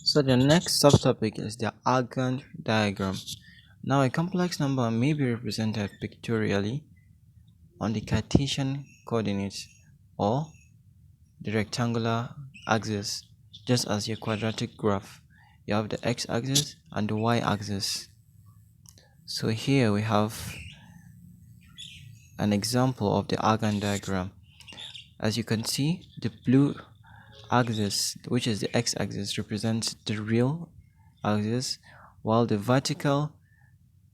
So the next subtopic is the Argand diagram. Now a complex number may be represented pictorially on the Cartesian coordinates or the rectangular axis, just as your quadratic graph. You have the x-axis and the y-axis. So here we have an example of the Argand diagram. As you can see, the blue axis, which is the x-axis, represents the real axis, while the vertical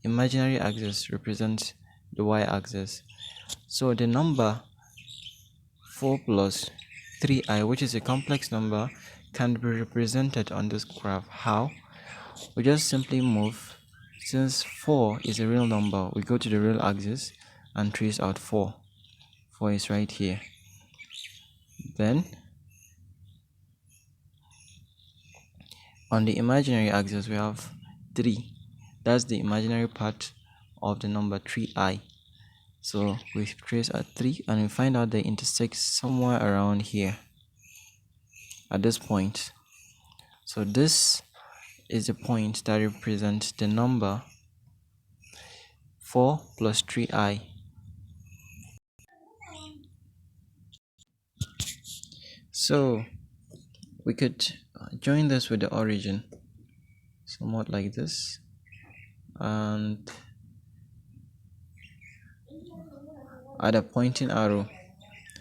imaginary axis represents the y-axis. So the number 4 plus 3i, which is a complex number, can be represented on this graph. How? We just simply move. Since 4 is a real number, we go to the real axis and trace out 4. 4 is right here. Then on the imaginary axis we have 3. That's the imaginary part of the number 3i. So we trace at 3 and we find out they intersect somewhere around here at this point. So this is the point that represents the number 4 plus 3i. So we could join this with the origin somewhat like this, and add a pointing arrow.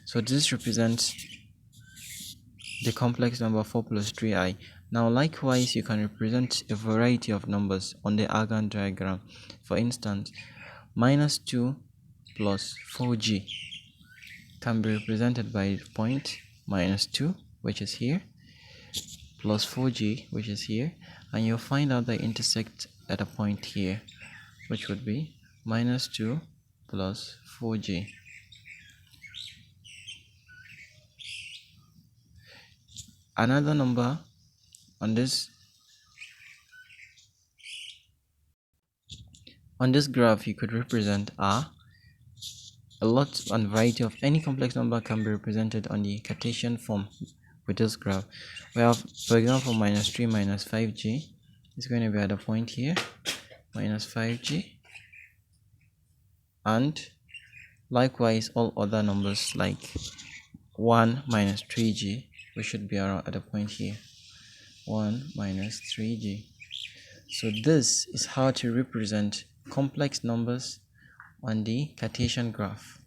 So this represents the complex number 4 plus 3i. Now likewise, you can represent a variety of numbers on the Argand diagram. For instance, minus 2 plus 4g can be represented by the point minus 2, which is here, plus 4g, which is here, and you'll find out they intersect at a point here, which would be minus 2 plus 4g. Another number on this graph you could represent are a lot and variety of any complex number can be represented on the Cartesian form with this graph. We have, for example, minus 3 minus 5g is going to be at a point here, minus 5g, and likewise all other numbers like 1 minus 3g, we should be around at a point here, 1 minus 3g. So this is how to represent complex numbers on the Cartesian graph.